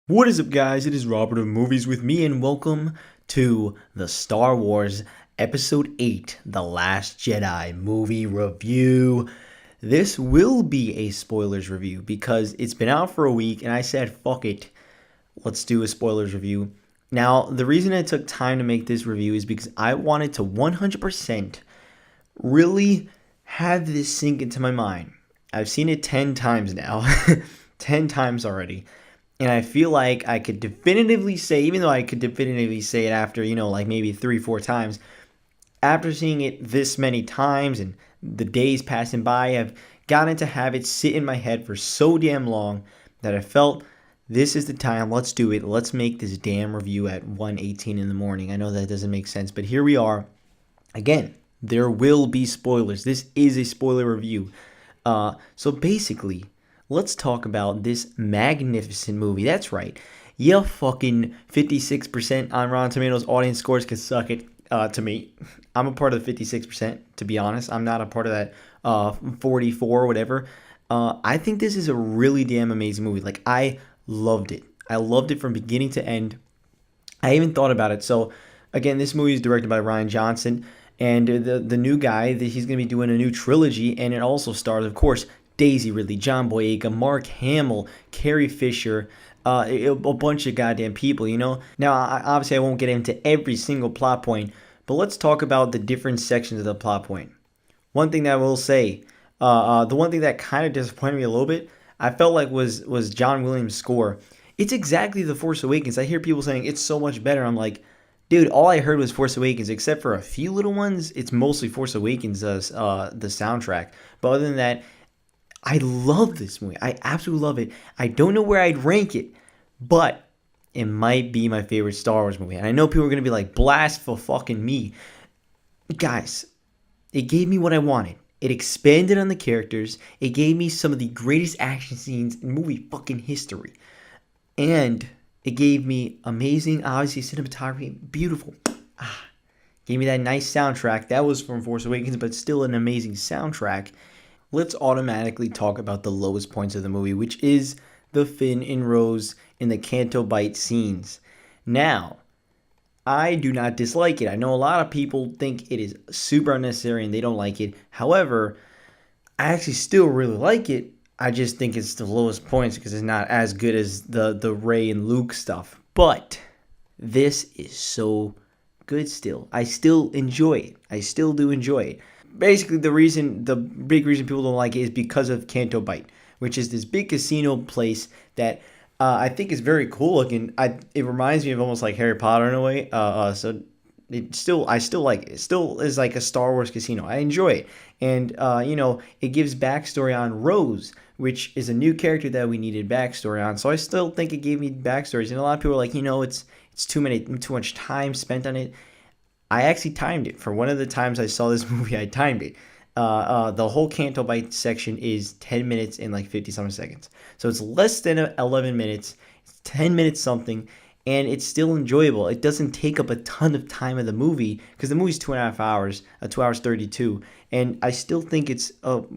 What is up, guys? It is Robert of Movies with Me, and welcome to the Star Wars Episode 8, The Last Jedi movie review. This will be a spoilers review because it's been out for a week, and I said, fuck it, let's do a spoilers review. Now, the reason it took time to make this review is because I wanted to 100% really have this sink into my mind. I've seen it 10 times now, 10 times already. And I feel like I could definitively say, even though I could definitively say it after, like maybe 3-4 times, after seeing it this many times and the days passing by, I've gotten to have it sit in my head for so damn long that I felt this is the time. Let's do it. Let's make this damn review at 1:18 in the morning. I know that doesn't make sense, but here we are. Again, there will be spoilers. This is a spoiler review. So basically, let's talk about this magnificent movie. That's right. Yeah, fucking 56% on Rotten Tomatoes audience scores can suck it to me. I'm a part of the 56%, to be honest. I'm not a part of that 44 or whatever. I think this is a really damn amazing movie. Like, I loved it. I loved it from beginning to end. I even thought about it. So, again, this movie is directed by Rian Johnson. And the new guy, that he's going to be doing a new trilogy. And it also stars, of course, Daisy Ridley, John Boyega, Mark Hamill, Carrie Fisher, a bunch of goddamn people, Now, obviously, I won't get into every single plot point, but let's talk about the different sections of the plot point. One thing that I will say, the one thing that kind of disappointed me a little bit, I felt like was John Williams' score. It's exactly The Force Awakens. I hear people saying it's so much better. I'm like, dude, all I heard was Force Awakens, except for a few little ones. It's mostly Force Awakens, the soundtrack. But other than that, I love this movie. I absolutely love it. I don't know where I'd rank it, but it might be my favorite Star Wars movie. And I know people are going to be like, blast for fucking me. Guys, it gave me what I wanted. It expanded on the characters. It gave me some of the greatest action scenes in movie fucking history. And it gave me amazing, obviously, cinematography. Beautiful. Gave me that nice soundtrack. That was from Force Awakens, but still an amazing soundtrack. Let's automatically talk about the lowest points of the movie, which is the Finn and Rose in the Canto Bight scenes. Now, I do not dislike it. I know a lot of people think it is super unnecessary and they don't like it. However, I actually still really like it. I just think it's the lowest points because it's not as good as the Rey and Luke stuff. But this is so good still. I still enjoy it. I still do enjoy it. Basically, the big reason people don't like it is because of Canto Bight, which is this big casino place that I think is very cool looking. It reminds me of almost like Harry Potter in a way. So I still like it. It still is like a Star Wars casino. I enjoy it, and it gives backstory on Rose, which is a new character that we needed backstory on. So I still think it gave me backstories, and a lot of people are like, it's too much time spent on it. I actually timed it. For one of the times I saw this movie, I timed it. The whole Canto Bight section is 10 minutes and like 50-something seconds. So it's less than 11 minutes. It's 10 minutes something, and it's still enjoyable. It doesn't take up a ton of time of the movie because the movie's 2.5 hours, 2 hours 32, and I still think it's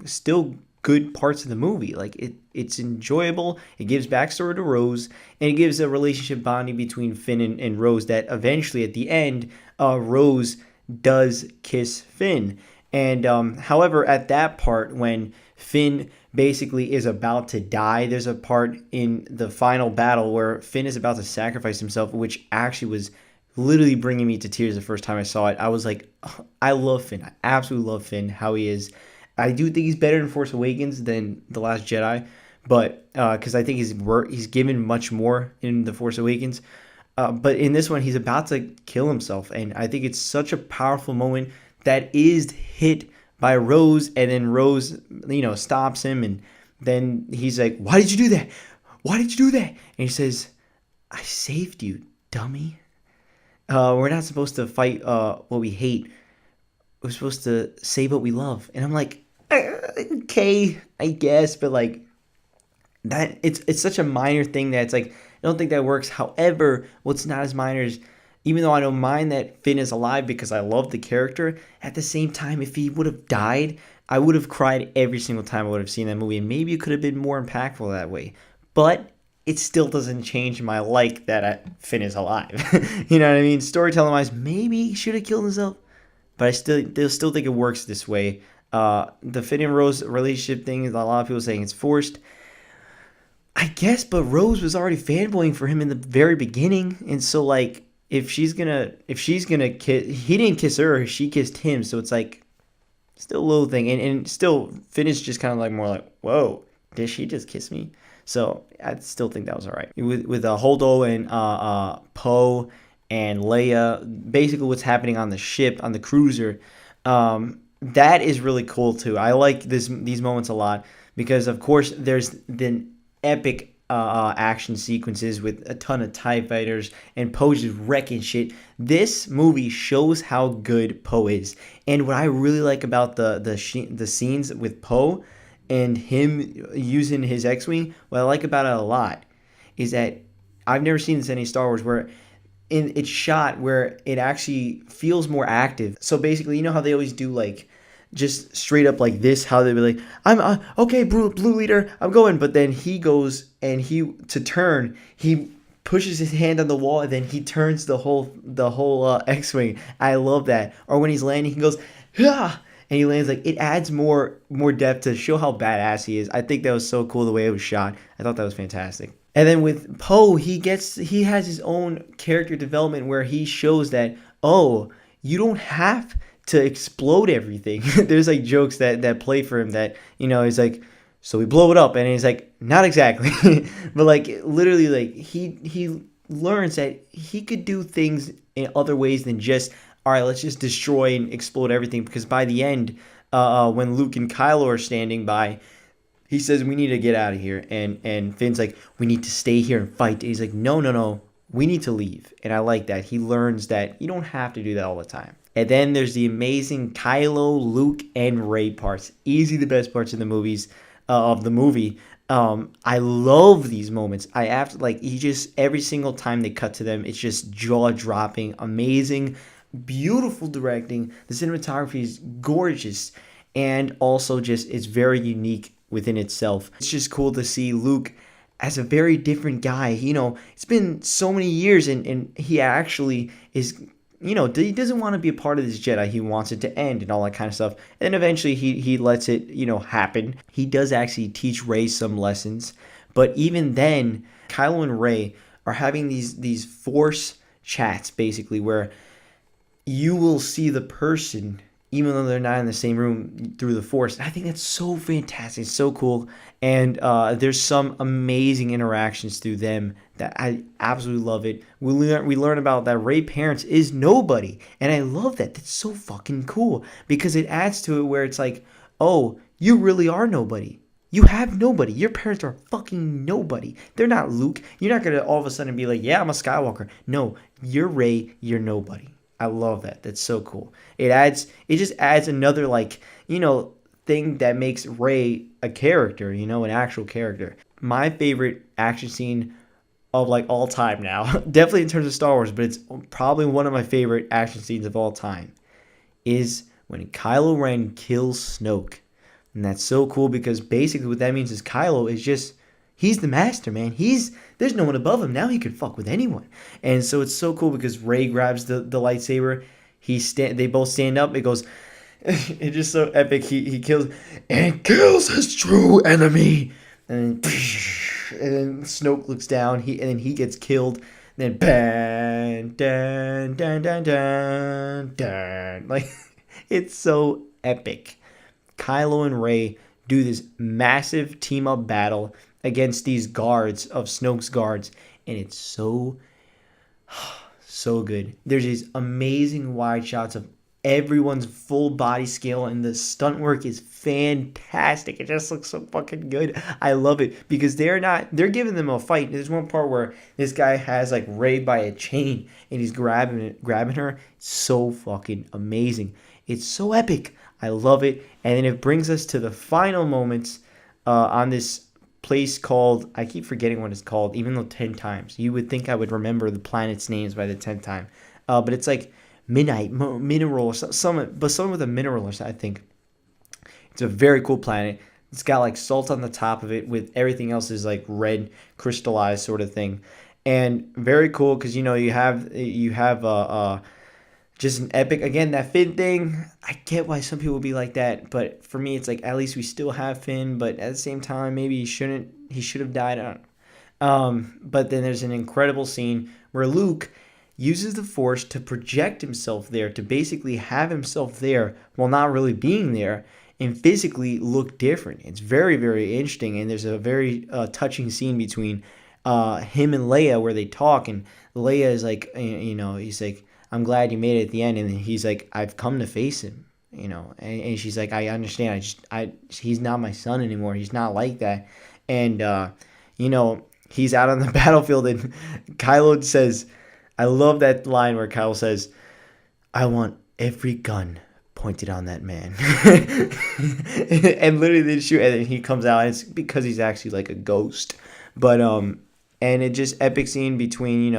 still good parts of the movie. Like it's enjoyable. It gives backstory to Rose, and it gives a relationship bonding between Finn and Rose that eventually at the end, Rose does kiss Finn. And however, at that part when Finn basically is about to die, there's a part in the final battle where Finn is about to sacrifice himself, which actually was literally bringing me to tears the first time I saw it. I was like, oh, I love Finn. I absolutely love Finn, how he is. I do think he's better in Force Awakens than The Last Jedi, but because I think he's given much more in The Force Awakens. But in this one, he's about to kill himself, and I think it's such a powerful moment that is hit by Rose, and then Rose, stops him, and then he's like, "Why did you do that? Why did you do that?" And he says, "I saved you, dummy. We're not supposed to fight what we hate. We're supposed to save what we love." And I'm like, okay, I guess, but like that, it's such a minor thing that it's like I don't think that works. However, what's not as minor is, even though I don't mind that Finn is alive because I love the character, at the same time, if he would have died, I would have cried every single time I would have seen that movie, and maybe it could have been more impactful that way. But it still doesn't change my like that Finn is alive. You know what I mean? Storytelling wise, maybe he should have killed himself, but still think it works this way. The Finn and Rose relationship thing, a lot of people saying it's forced. I guess, but Rose was already fanboying for him in the very beginning, and so like if she's gonna kiss, he didn't kiss her, she kissed him, so it's like still a little thing, and still Finn is just kind of like more like, whoa, did she just kiss me? So I still think that was all right with Holdo and Poe and Leia. Basically, what's happening on the ship on the cruiser, that is really cool too. I like these moments a lot because of course there's the epic action sequences with a ton of TIE fighters and Poe just wrecking shit. This movie shows how good Poe is, and what I really like about the scenes with Poe and him using his X-wing, what I like about it a lot is that I've never seen this in any Star Wars where it's shot where it actually feels more active. So basically, you know how they always do like just straight up like this, how they be like, I'm okay, blue leader, I'm going, but then he goes and he pushes his hand on the wall and then he turns the whole X-wing. I love that. Or when he's landing, he goes, yeah, and he lands. Like, it adds more depth to show how badass he is. I think that was so cool the way it was shot. I thought that was fantastic. And then with Poe, he has his own character development where he shows that, oh, you don't have to explode everything. There's like jokes that play for him that, you know, he's like, so we blow it up, and he's like, not exactly. But like literally, like he learns that he could do things in other ways than just, all right, let's just destroy and explode everything. Because by the end, when Luke and Kylo are standing by, he says we need to get out of here, and Finn's like, we need to stay here and fight. And he's like, no, we need to leave. And I like that he learns that you don't have to do that all the time. And then there's the amazing Kylo, Luke, and Rey parts. Easy the best parts in the movies of the movie. I love these moments. I have to, like, he just, every single time they cut to them, it's just jaw dropping, amazing, beautiful directing. The cinematography is gorgeous, and also just it's very unique within itself. It's just cool to see Luke as a very different guy. You know, it's been so many years, and he actually is, you know, he doesn't want to be a part of this Jedi. He wants it to end and all that kind of stuff. And then eventually he lets it, you know, happen. He does actually teach Rey some lessons. But even then, Kylo and Rey are having these force chats, basically, where you will see the person, even though they're not in the same room, through the force. I think that's so fantastic, so cool. And there's some amazing interactions through them that I absolutely love it. We learn about that Rey parents is nobody, and I love that. That's so fucking cool because it adds to it where it's like, oh, you really are nobody. You have nobody. Your parents are fucking nobody. They're not Luke. You're not gonna all of a sudden be like, yeah, I'm a Skywalker. No, you're Rey. You're nobody. I love that. That's so cool. It just adds another, like, you know, thing that makes Rey a character, you know, an actual character. My favorite action scene of like all time now, definitely in terms of Star Wars, but it's probably one of my favorite action scenes of all time, is when Kylo Ren kills Snoke. And that's so cool because basically what that means is Kylo is just, he's the master, man. There's no one above him. Now he could fuck with anyone. And so it's so cool because Rey grabs the lightsaber. They both stand up. It goes, it's just so epic. He kills his true enemy. And then Snoke looks down. And then he gets killed. And then bang, dun, dun, dun, dun, dun. Like, it's so epic. Kylo and Rey do this massive team up battle against these guards of Snoke's guards, and it's so good. There's these amazing wide shots of everyone's full body scale, and the stunt work is fantastic. It just looks so fucking good. I love it because they're giving them a fight. There's one part where this guy has like Rey by a chain and he's grabbing her. It's so fucking amazing. It's so epic. I love it. And then it brings us to the final moments on this place called, I keep forgetting what it's called, even though 10 times. You would think I would remember the planet's names by the 10th time. But it's like Midnight, Mineral, some with a mineral, I think. It's a very cool planet. It's got like salt on the top of it, with everything else is like red crystallized sort of thing, and very cool because you have just an epic, again, that Finn thing. I get why some people would be like that, but for me it's like at least we still have Finn, but at the same time maybe he should have died. I don't know. But then there's an incredible scene where Luke uses the Force to project himself there, to basically have himself there while not really being there, and physically look different. It's very, very interesting, and there's a very touching scene between him and Leia where they talk, and Leia is like, he's like, I'm glad you made it at the end, and he's like, I've come to face him, and she's like, I understand, he's not my son anymore, he's not like that, and he's out on the battlefield, and Kylo says, I love that line where Kylo says, I want every gun pointed on that man. And literally they shoot, and then he comes out, and it's because he's actually like a ghost. But and it just epic scene between,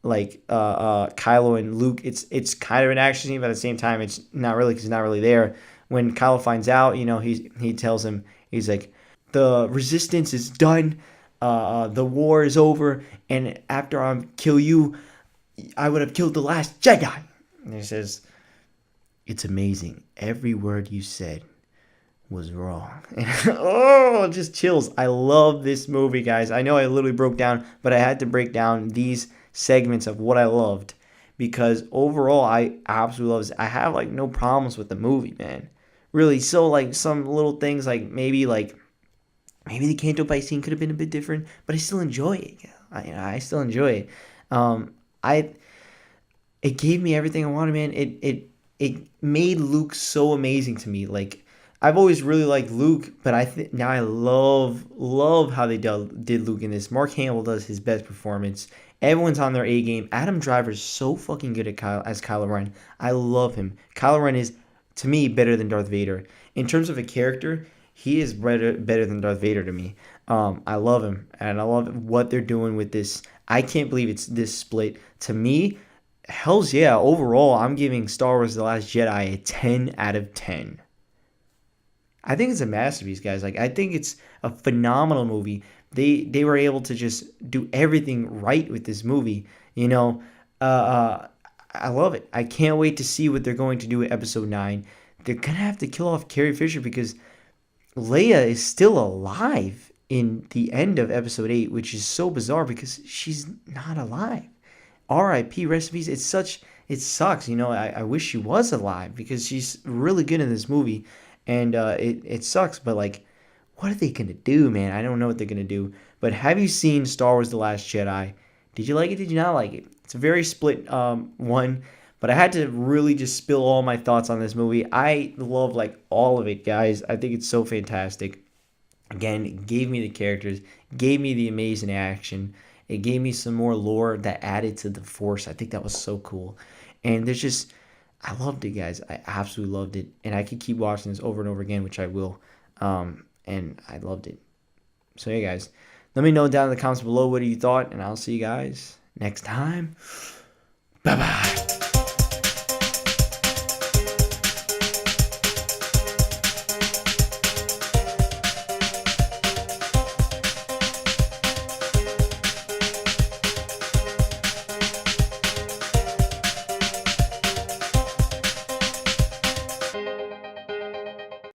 Kylo and Luke. It's kind of an action scene, but at the same time it's not really, because he's not really there. When Kylo finds out, he tells him, he's like, the resistance is done. The war is over, and after I kill you, I would have killed the last Jedi. And he says, it's amazing. Every word you said was wrong. Oh, just chills. I love this movie, guys. I know I literally broke down, but I had to break down these segments of what I loved, because overall I absolutely love this. I have like no problems with the movie, man. Really. So like some little things, maybe the Canto Bight scene could have been a bit different, but I still enjoy it. I still enjoy it. It gave me everything I wanted, man. It made Luke so amazing to me. Like, I've always really liked Luke, but now I love how they did Luke in this. Mark Hamill does his best performance. Everyone's on their A game. Adam Driver's so fucking good as Kylo Ren. I love him. Kylo Ren is, to me, better than Darth Vader. In terms of a character, he is better than Darth Vader to me. I love him, and I love what they're doing with this. I can't believe it's this split. To me, hells yeah, overall, I'm giving Star Wars The Last Jedi a 10 out of 10. I think it's a masterpiece, guys. Like, I think it's a phenomenal movie. They were able to just do everything right with this movie. I love it. I can't wait to see what they're going to do with Episode 9. They're going to have to kill off Carrie Fisher, because Leia is still alive in the end of Episode 8, which is so bizarre because she's not alive. R.I.P. recipes. It sucks. I wish she was alive, because she's really good in this movie, and it sucks. But like, what are they gonna do, man? I don't know what they're gonna do. But have you seen Star Wars: The Last Jedi? Did you like it? Did you not like it? It's a very split one. But I had to really just spill all my thoughts on this movie. I love like all of it, guys. I think it's so fantastic. Again, it gave me the characters, gave me the amazing action. It gave me some more lore that added to the Force. I think that was so cool. And I loved it, guys. I absolutely loved it. And I could keep watching this over and over again, which I will. And I loved it. So, yeah, guys, let me know down in the comments below what you thought. And I'll see you guys next time. Bye-bye.